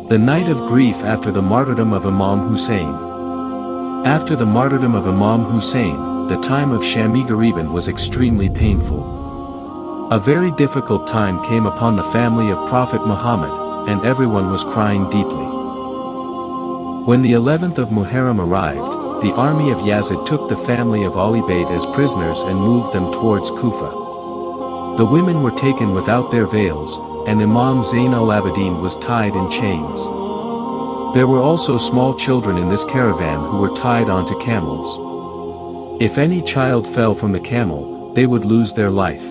The night of grief after the martyrdom of Imam Hussain. After the martyrdom of Imam Hussain, the time of Shami Ghariban was extremely painful. A very difficult time came upon the family of Prophet Muhammad, and everyone was crying deeply. When the 11th of Muharram arrived, the army of Yazid took the family of Ahl al-Bayt as prisoners and moved them towards Kufa. The women were taken without their veils, and Imam Zain al-Abidin was tied in chains. There were also small children in this caravan who were tied onto camels. If any child fell from the camel, they would lose their life.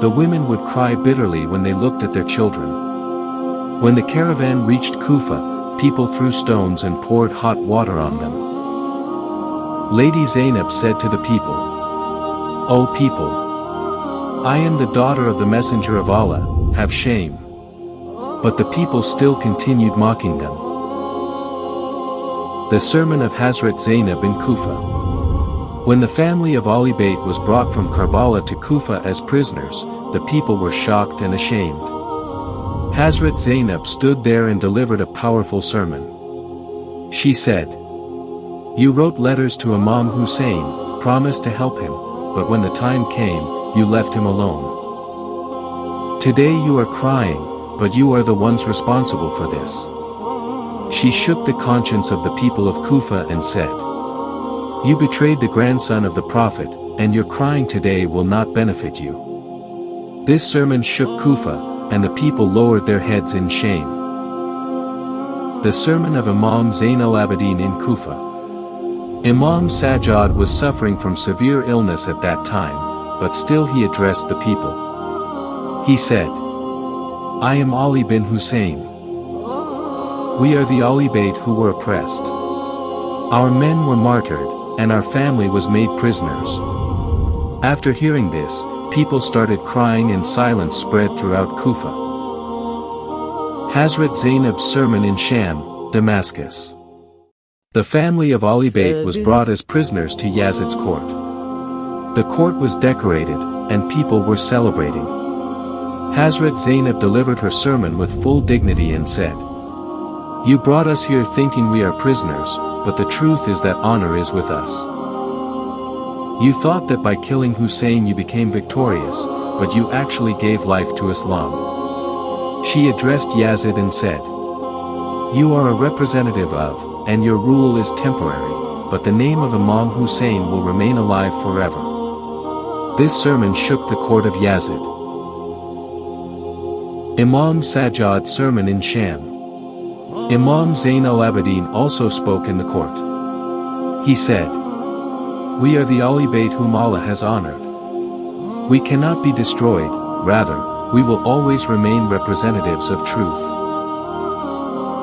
The women would cry bitterly when they looked at their children. When the caravan reached Kufa, people threw stones and poured hot water on them. Lady Zainab said to the people, "O people! I am the daughter of the Messenger of Allah, have shame." But the people still continued mocking them. The Sermon of Hazrat Zainab in Kufa. When the family of Ahl al-Bayt was brought from Karbala to Kufa as prisoners, the people were shocked and ashamed. Hazrat Zainab stood there and delivered a powerful sermon. She said, "You wrote letters to Imam Hussain, promised to help him, but when the time came, you left him alone. Today you are crying, but you are the ones responsible for this." She shook the conscience of the people of Kufa and said, "You betrayed the grandson of the Prophet, and your crying today will not benefit you." This sermon shook Kufa, and the people lowered their heads in shame. The Sermon of Imam Zain al-Abidin in Kufa. Imam Sajjad was suffering from severe illness at that time, but still he addressed the people. He said, "I am Ali bin Hussein. We are the Ahl al-Bayt who were oppressed. Our men were martyred, and our family was made prisoners." After hearing this, people started crying and silence spread throughout Kufa. Hazrat Zainab's sermon in Sham, Damascus. The family of Ahl al-Bayt was brought as prisoners to Yazid's court. The court was decorated, and people were celebrating. Hazrat Zainab delivered her sermon with full dignity and said, "You brought us here thinking we are prisoners, but the truth is that honor is with us. You thought that by killing Hussein you became victorious, but you actually gave life to Islam." She addressed Yazid and said, "You are a representative of, and your rule is temporary, but the name of Imam Hussain will remain alive forever." This sermon shook the court of Yazid. Imam Sajjad's sermon in Sham. Imam Zain al-Abidin also spoke in the court. He said, "We are the Ahl al-Bayt whom Allah has honored. We cannot be destroyed, rather, we will always remain representatives of truth."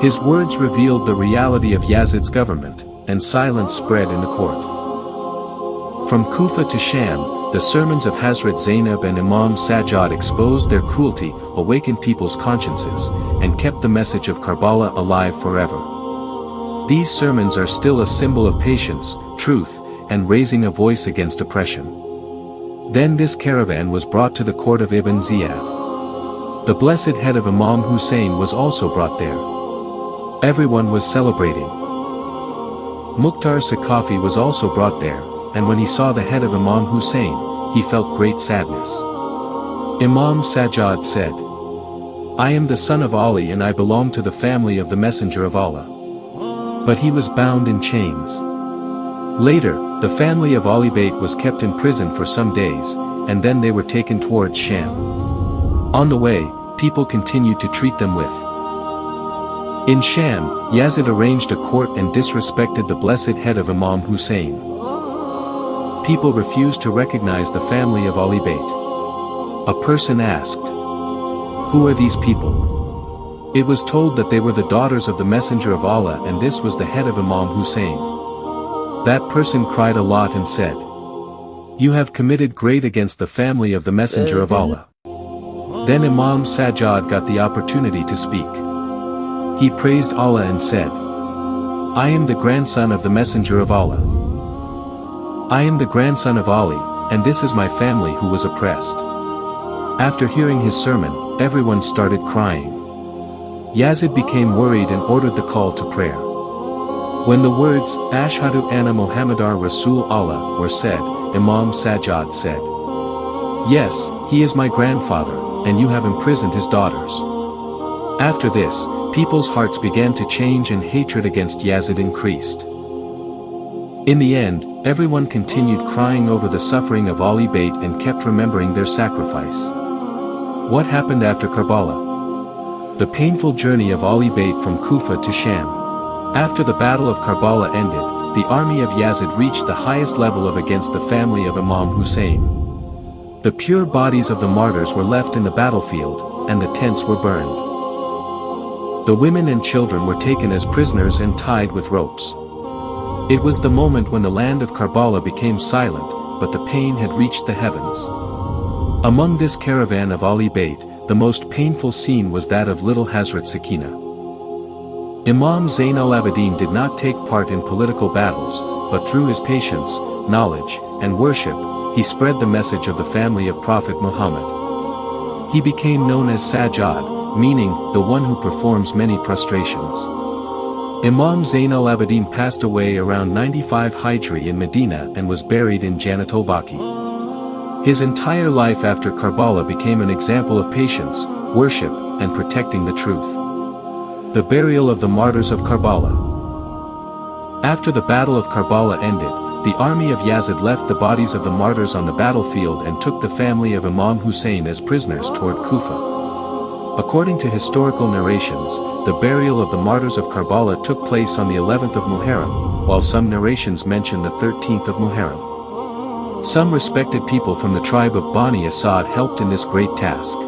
His words revealed the reality of Yazid's government, and silence spread in the court. From Kufa to Sham, the sermons of Hazrat Zainab and Imam Sajjad exposed their cruelty, awakened people's consciences, and kept the message of Karbala alive forever. These sermons are still a symbol of patience, truth, and raising a voice against oppression. Then this caravan was brought to the court of Ibn Ziyad. The blessed head of Imam Hussain was also brought there. Everyone was celebrating. Mukhtar Saqafi was also brought there, and when he saw the head of Imam Hussain, he felt great sadness. Imam Sajjad said, "I am the son of Ali and I belong to the family of the Messenger of Allah." But he was bound in chains. Later, the family of Ahl al-Bayt was kept in prison for some days, and then they were taken towards Sham. On the way, people continued to treat them with. In Sham, Yazid arranged a court and disrespected the blessed head of Imam Hussain. People refused to recognize the family of Ahl al-Bayt. A person asked, "Who are these people?" It was told that they were the daughters of the Messenger of Allah and this was the head of Imam Hussain. That person cried a lot and said, "You have committed great against the family of the Messenger of Allah." Then Imam Sajjad got the opportunity to speak. He praised Allah and said, "I am the grandson of the Messenger of Allah. I am the grandson of Ali, and this is my family who was oppressed." After hearing his sermon, everyone started crying. Yazid became worried and ordered the call to prayer. When the words, Ashhadu anna Muhammadar Rasul Allah, were said, Imam Sajjad said, "Yes, he is my grandfather, and you have imprisoned his daughters." After this, people's hearts began to change and hatred against Yazid increased. In the end, everyone continued crying over the suffering of Ahl al-Bayt and kept remembering their sacrifice. What happened after Karbala? The painful journey of Ahl al-Bayt from Kufa to Sham. After the Battle of Karbala ended, the army of Yazid reached the highest level against the family of Imam Hussain. The pure bodies of the martyrs were left in the battlefield, and the tents were burned. The women and children were taken as prisoners and tied with ropes. It was the moment when the land of Karbala became silent, but the pain had reached the heavens. Among this caravan of Ahl al-Bayt, the most painful scene was that of little Hazrat Sakina. Imam Zain al-Abidin did not take part in political battles, but through his patience, knowledge, and worship, he spread the message of the family of Prophet Muhammad. He became known as Sajjad, meaning, the one who performs many prostrations. Imam Zain al-Abidin passed away around 95 Hijri in Medina and was buried in Jannat al-Baqi. His entire life after Karbala became an example of patience, worship, and protecting the truth. The burial of the martyrs of Karbala. After the battle of Karbala ended, the army of Yazid left the bodies of the martyrs on the battlefield and took the family of Imam Hussain as prisoners toward Kufa. According to historical narrations, the burial of the martyrs of Karbala took place on the 11th of Muharram, while some narrations mention the 13th of Muharram. Some respected people from the tribe of Bani Asad helped in this great task.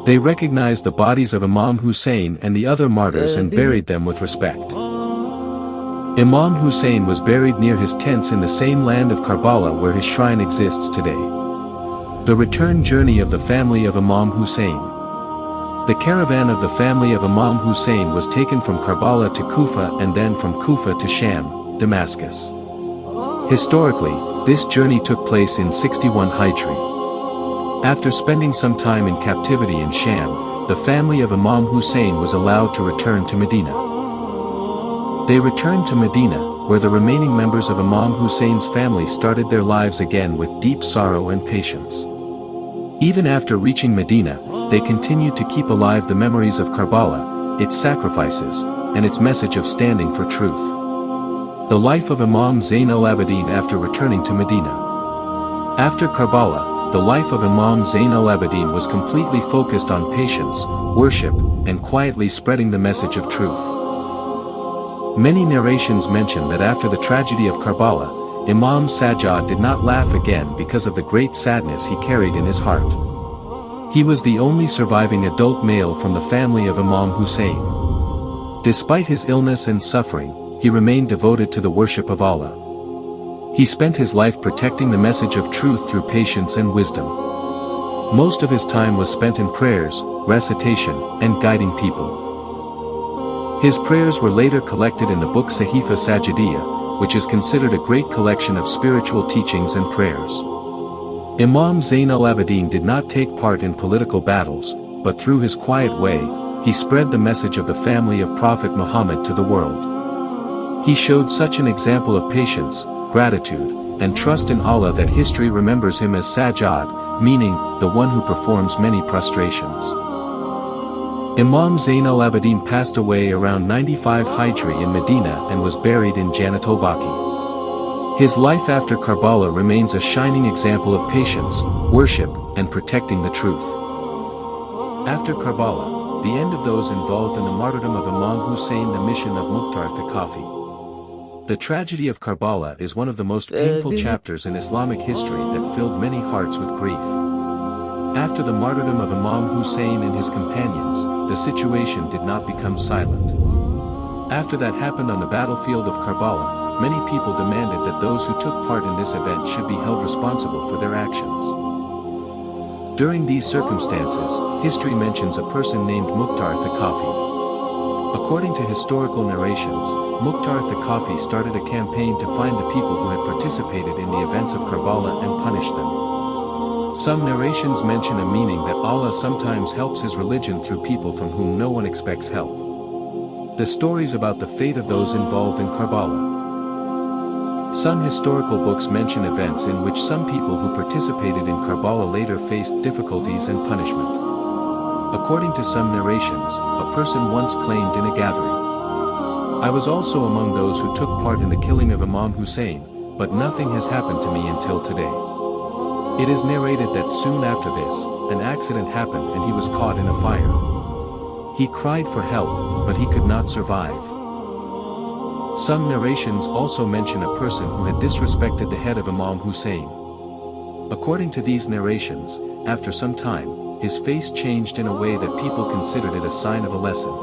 They recognized the bodies of Imam Hussain and the other martyrs and buried them with respect. Imam Hussain was buried near his tents in the same land of Karbala where his shrine exists today. The return journey of the family of Imam Hussain. The caravan of the family of Imam Hussain was taken from Karbala to Kufa and then from Kufa to Sham, Damascus. Historically, this journey took place in 61 Hijri. After spending some time in captivity in Sham, the family of Imam Hussain was allowed to return to Medina. They returned to Medina, where the remaining members of Imam Hussein's family started their lives again with deep sorrow and patience. Even after reaching Medina, they continued to keep alive the memories of Karbala, its sacrifices, and its message of standing for truth. The life of Imam Zain al-Abidin after returning to Medina. After Karbala, the life of Imam Zain al-Abidin was completely focused on patience, worship, and quietly spreading the message of truth. Many narrations mention that after the tragedy of Karbala, Imam Sajjad did not laugh again because of the great sadness he carried in his heart. He was the only surviving adult male from the family of Imam Hussain. Despite his illness and suffering, he remained devoted to the worship of Allah. He spent his life protecting the message of truth through patience and wisdom. Most of his time was spent in prayers, recitation, and guiding people. His prayers were later collected in the book Sahifa Sajidiyya, which is considered a great collection of spiritual teachings and prayers. Imam Zain al-Abidin did not take part in political battles, but through his quiet way, he spread the message of the family of Prophet Muhammad to the world. He showed such an example of patience, gratitude, and trust in Allah that history remembers him as Sajjad, meaning, the one who performs many prostrations. Imam Zain al-Abidin passed away around 95 Hijri in Medina and was buried in Jannat al-Baqi. His life after Karbala remains a shining example of patience, worship, and protecting the truth. After Karbala, the end of those involved in the martyrdom of Imam Hussain, the mission of Mukhtar Thaqafi. The tragedy of Karbala is one of the most painful chapters in Islamic history that filled many hearts with grief. After the martyrdom of Imam Hussain and his companions, the situation did not become silent. After that happened on the battlefield of Karbala, many people demanded that those who took part in this event should be held responsible for their actions. During these circumstances, history mentions a person named Mukhtar Thaqafi. According to historical narrations, Mukhtar Thaqafi started a campaign to find the people who had participated in the events of Karbala and punish them. Some narrations mention a meaning that Allah sometimes helps His religion through people from whom no one expects help. The stories about the fate of those involved in Karbala. Some historical books mention events in which some people who participated in Karbala later faced difficulties and punishment. According to some narrations, a person once claimed in a gathering, "I was also among those who took part in the killing of Imam Hussain, but nothing has happened to me until today." It is narrated that soon after this, an accident happened and he was caught in a fire. He cried for help, but he could not survive. Some narrations also mention a person who had disrespected the head of Imam Hussain. According to these narrations, after some time, his face changed in a way that people considered it a sign of a lesson.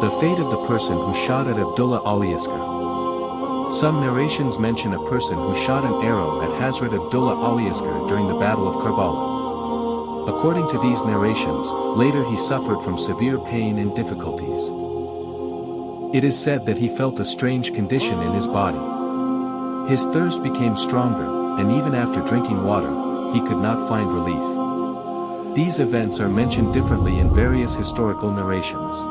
The fate of the person who shot at Abdullah al-Askar. Some narrations mention a person who shot an arrow at Hazrat Abdullah al-Askar during the Battle of Karbala. According to these narrations, later he suffered from severe pain and difficulties. It is said that he felt a strange condition in his body. His thirst became stronger, and even after drinking water, he could not find relief. These events are mentioned differently in various historical narrations.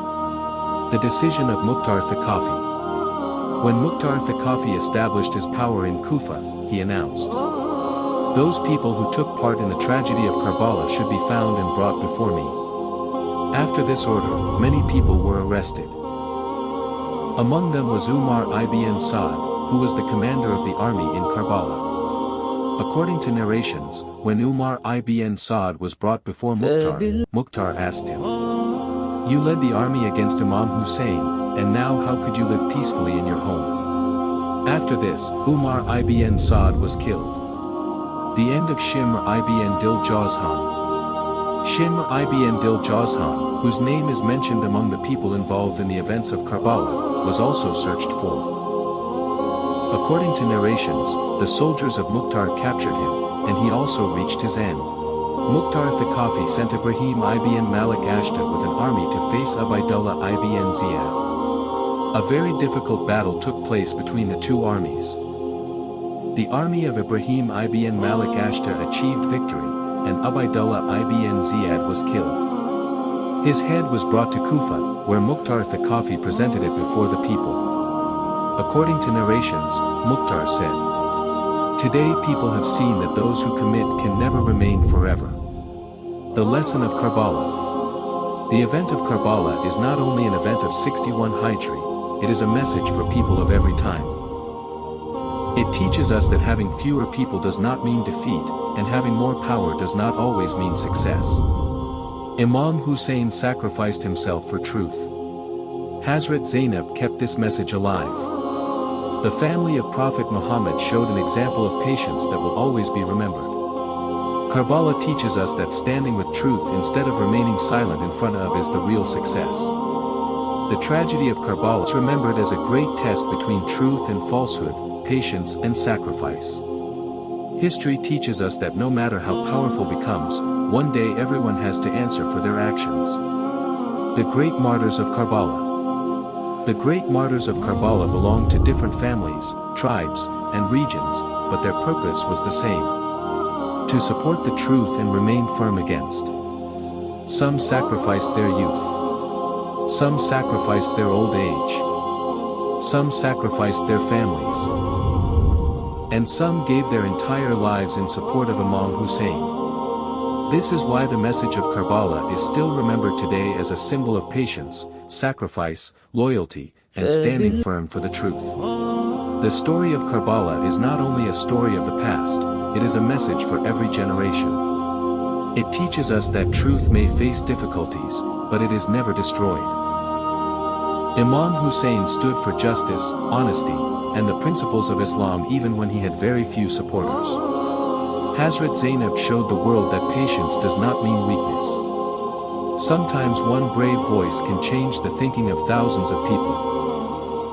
The decision of Mukhtar Thaqafi. When Mukhtar Thaqafi established his power in Kufa, he announced, "Those people who took part in the tragedy of Karbala should be found and brought before me." After this order, many people were arrested. Among them was Umar ibn Saad, who was the commander of the army in Karbala. According to narrations, when Umar ibn Saad was brought before Mukhtar asked him, "You led the army against Imam Hussain, and now how could you live peacefully in your home?" After this, Umar ibn Saad was killed. The end of Shimr ibn Dil-Jawzhan. Shimr ibn Dil-Jawzhan, whose name is mentioned among the people involved in the events of Karbala, was also searched for. According to narrations, the soldiers of Mukhtar captured him, and he also reached his end. Mukhtar Thaqafi sent Ibrahim ibn Malik Ashta with an army to face Ubaydullah ibn Ziyad. A very difficult battle took place between the two armies. The army of Ibrahim ibn Malik Ashta achieved victory, and Ubaydullah ibn Ziyad was killed. His head was brought to Kufa, where Mukhtar Thaqafi presented it before the people. According to narrations, Mukhtar said, "Today people have seen that those who commit can never remain forever." The lesson of Karbala. The event of Karbala is not only an event of 61 Hijri, it is a message for people of every time. It teaches us that having fewer people does not mean defeat, and having more power does not always mean success. Imam Hussain sacrificed himself for truth. Hazrat Zainab kept this message alive. The family of Prophet Muhammad showed an example of patience that will always be remembered. Karbala teaches us that standing with truth instead of remaining silent in front of is the real success. The tragedy of Karbala is remembered as a great test between truth and falsehood, patience and sacrifice. History teaches us that no matter how powerful becomes, one day everyone has to answer for their actions. The Great Martyrs of Karbala. The great martyrs of Karbala belonged to different families, tribes, and regions, but their purpose was the same: to support the truth and remain firm against. Some sacrificed their youth. Some sacrificed their old age. Some sacrificed their families. And some gave their entire lives in support of Imam Hussain. This is why the message of Karbala is still remembered today as a symbol of patience, sacrifice, loyalty, and standing firm for the truth. The story of Karbala is not only a story of the past, it is a message for every generation. It teaches us that truth may face difficulties, but it is never destroyed. Imam Hussain stood for justice, honesty, and the principles of Islam even when he had very few supporters. Hazrat Zainab showed the world that patience does not mean weakness. Sometimes one brave voice can change the thinking of thousands of people.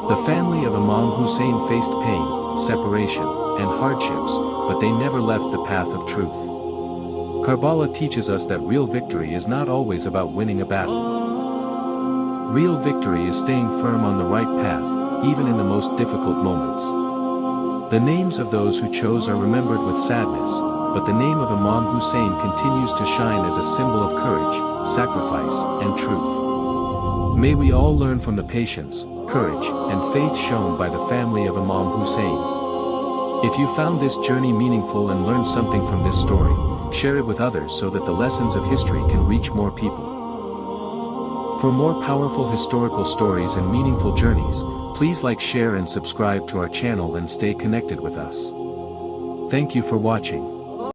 The family of Imam Hussain faced pain, separation, and hardships, but they never left the path of truth. Karbala teaches us that real victory is not always about winning a battle. Real victory is staying firm on the right path, even in the most difficult moments. The names of those who chose are remembered with sadness, but the name of Imam Hussain continues to shine as a symbol of courage, sacrifice, and truth. May we all learn from the patience, courage, and faith shown by the family of Imam Hussain. If you found this journey meaningful and learned something from this story, share it with others so that the lessons of history can reach more people. For more powerful historical stories and meaningful journeys, please like, share and subscribe to our channel and stay connected with us. Thank you for watching.